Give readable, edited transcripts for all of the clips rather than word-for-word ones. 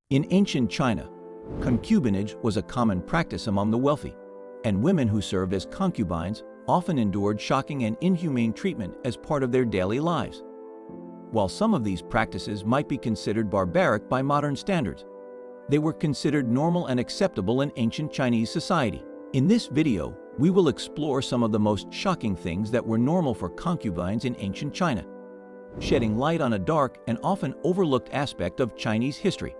In ancient China, concubinage was a common practice among the wealthy, and women who served as concubines often endured shocking and inhumane treatment as part of their daily lives. While some of these practices might be considered barbaric by modern standards, they were considered normal and acceptable in ancient Chinese society. In this video, we will explore some of the most shocking things that were normal for concubines in ancient China, shedding light on a dark and often overlooked aspect of Chinese history.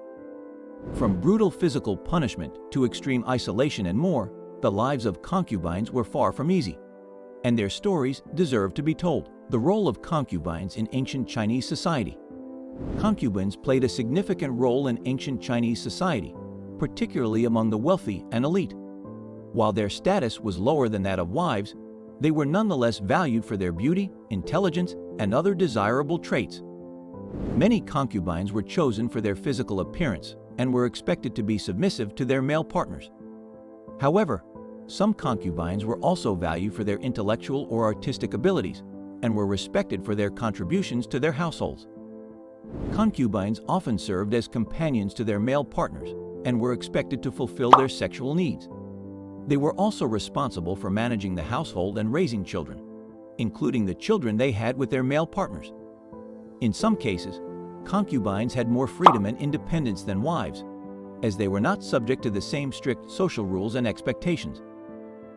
From brutal physical punishment to extreme isolation and more, the lives of concubines were far from easy, and their stories deserve to be told. The role of concubines in ancient Chinese society. Concubines played a significant role in ancient Chinese society, particularly among the wealthy and elite. While their status was lower than that of wives, they were nonetheless valued for their beauty, intelligence, and other desirable traits. Many concubines were chosen for their physical appearance and were expected to be submissive to their male partners. However, some concubines were also valued for their intellectual or artistic abilities and were respected for their contributions to their households. Concubines often served as companions to their male partners and were expected to fulfill their sexual needs. They were also responsible for managing the household and raising children, including the children they had with their male partners. In some cases, concubines had more freedom and independence than wives, as they were not subject to the same strict social rules and expectations.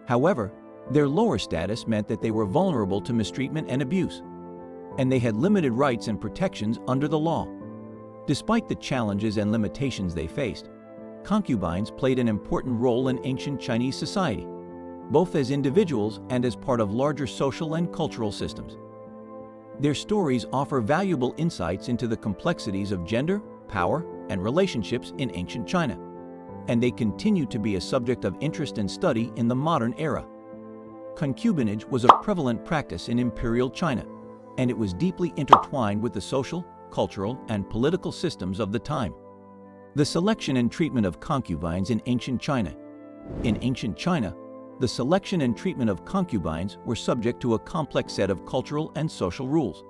However, their lower status meant that they were vulnerable to mistreatment and abuse, and they had limited rights and protections under the law. Despite the challenges and limitations they faced, concubines played an important role in ancient Chinese society, both as individuals and as part of larger social and cultural systems. Their stories offer valuable insights into the complexities of gender, power, and relationships in ancient China, and they continue to be a subject of interest and study in the modern era. Concubinage was a prevalent practice in imperial China, and it was deeply intertwined with the social, cultural, and political systems of the time. The selection and treatment of concubines in ancient China. In ancient China, the selection and treatment of concubines were subject to a complex set of cultural and social rules.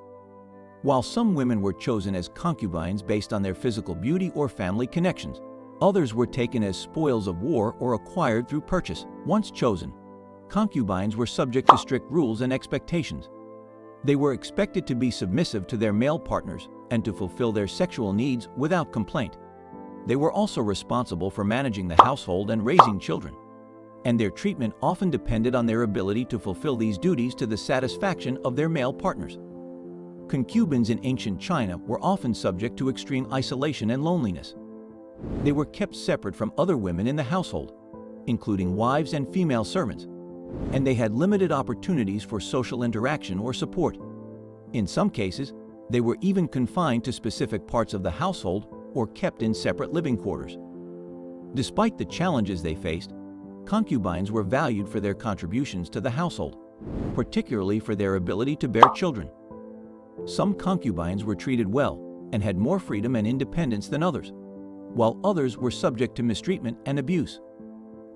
While some women were chosen as concubines based on their physical beauty or family connections, others were taken as spoils of war or acquired through purchase. Once chosen, concubines were subject to strict rules and expectations. They were expected to be submissive to their male partners and to fulfill their sexual needs without complaint. They were also responsible for managing the household and raising children, and their treatment often depended on their ability to fulfill these duties to the satisfaction of their male partners. Concubines in ancient China were often subject to extreme isolation and loneliness. They were kept separate from other women in the household, including wives and female servants, and they had limited opportunities for social interaction or support. In some cases, they were even confined to specific parts of the household or kept in separate living quarters. Despite the challenges they faced, concubines were valued for their contributions to the household, particularly for their ability to bear children. Some concubines were treated well and had more freedom and independence than others, while others were subject to mistreatment and abuse.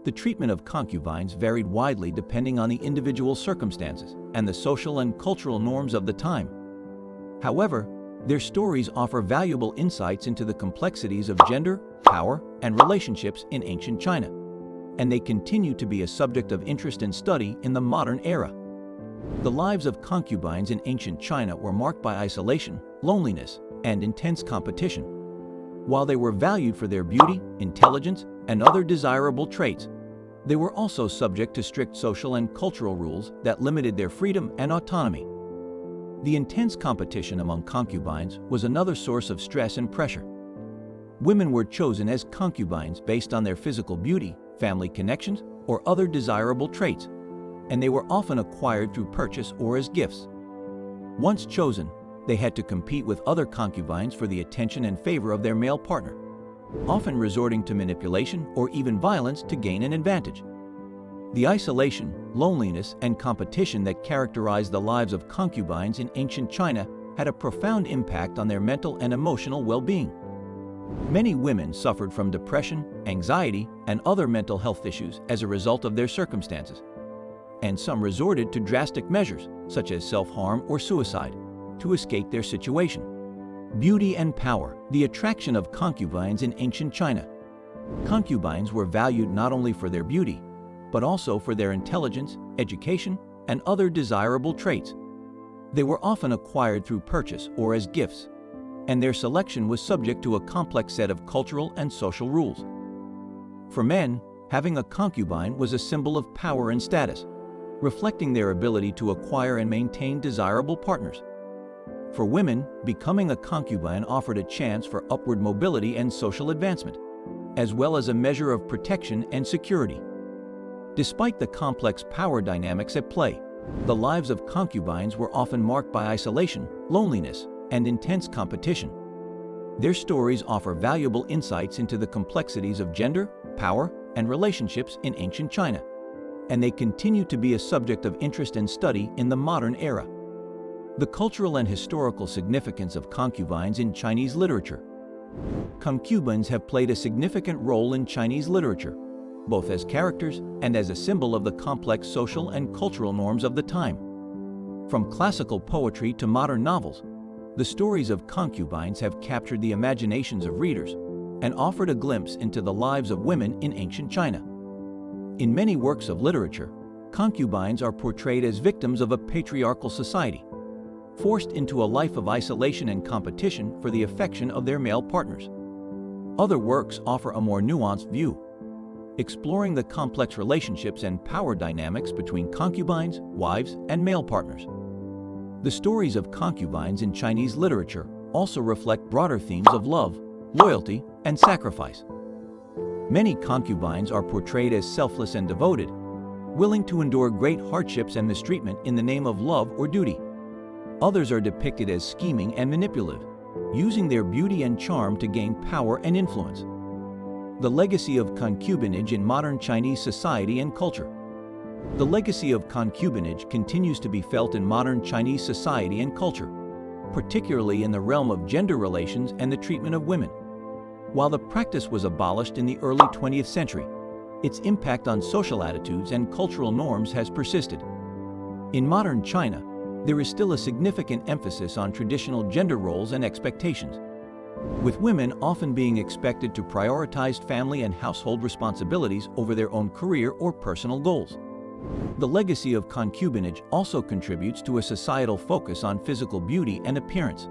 The treatment of concubines varied widely depending on the individual circumstances and the social and cultural norms of the time. However, their stories offer valuable insights into the complexities of gender, power, and relationships in ancient China, and they continue to be a subject of interest and study in the modern era. The lives of concubines in ancient China were marked by isolation, loneliness, and intense competition. While they were valued for their beauty, intelligence, and other desirable traits, they were also subject to strict social and cultural rules that limited their freedom and autonomy. The intense competition among concubines was another source of stress and pressure. Women were chosen as concubines based on their physical beauty, family connections, or other desirable traits, and they were often acquired through purchase or as gifts. Once chosen, they had to compete with other concubines for the attention and favor of their male partner, often resorting to manipulation or even violence to gain an advantage. The isolation, loneliness, and competition that characterized the lives of concubines in ancient China had a profound impact on their mental and emotional well-being. Many women suffered from depression, anxiety, and other mental health issues as a result of their circumstances, and some resorted to drastic measures, such as self-harm or suicide, to escape their situation. Beauty and power, the attraction of concubines in ancient China. Concubines were valued not only for their beauty, but also for their intelligence, education, and other desirable traits. They were often acquired through purchase or as gifts, and their selection was subject to a complex set of cultural and social rules. For men, having a concubine was a symbol of power and status, reflecting their ability to acquire and maintain desirable partners. For women, becoming a concubine offered a chance for upward mobility and social advancement, as well as a measure of protection and security. Despite the complex power dynamics at play, the lives of concubines were often marked by isolation, loneliness, and intense competition. Their stories offer valuable insights into the complexities of gender, power, and relationships in ancient China, and they continue to be a subject of interest and study in the modern era. The cultural and historical significance of concubines in Chinese literature. Concubines have played a significant role in Chinese literature, both as characters and as a symbol of the complex social and cultural norms of the time. From classical poetry to modern novels, the stories of concubines have captured the imaginations of readers and offered a glimpse into the lives of women in ancient China. In many works of literature, concubines are portrayed as victims of a patriarchal society, forced into a life of isolation and competition for the affection of their male partners. Other works offer a more nuanced view, exploring the complex relationships and power dynamics between concubines, wives, and male partners. The stories of concubines in Chinese literature also reflect broader themes of love, loyalty, and sacrifice. Many concubines are portrayed as selfless and devoted, willing to endure great hardships and mistreatment in the name of love or duty. Others are depicted as scheming and manipulative, using their beauty and charm to gain power and influence. The legacy of concubinage in modern Chinese society and culture. The legacy of concubinage continues to be felt in modern Chinese society and culture, particularly in the realm of gender relations and the treatment of women. While the practice was abolished in the early 20th century, its impact on social attitudes and cultural norms has persisted. In modern China, there is still a significant emphasis on traditional gender roles and expectations, with women often being expected to prioritize family and household responsibilities over their own career or personal goals. The legacy of concubinage also contributes to a societal focus on physical beauty and appearance,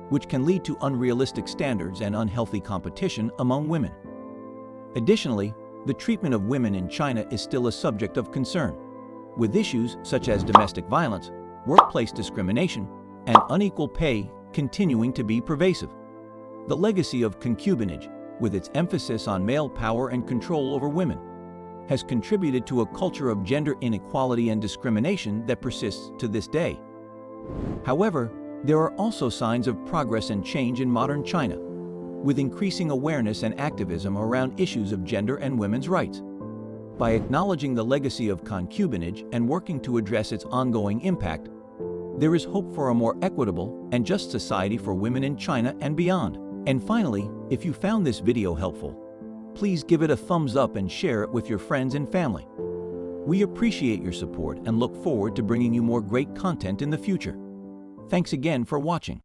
which can lead to unrealistic standards and unhealthy competition among women. Additionally, the treatment of women in China is still a subject of concern, with issues such as domestic violence, workplace discrimination, and unequal pay continuing to be pervasive. The legacy of concubinage, with its emphasis on male power and control over women, has contributed to a culture of gender inequality and discrimination that persists to this day. However, there are also signs of progress and change in modern China, with increasing awareness and activism around issues of gender and women's rights. By acknowledging the legacy of concubinage and working to address its ongoing impact, there is hope for a more equitable and just society for women in China and beyond. And finally, if you found this video helpful, please give it a thumbs up and share it with your friends and family. We appreciate your support and look forward to bringing you more great content in the future. Thanks again for watching.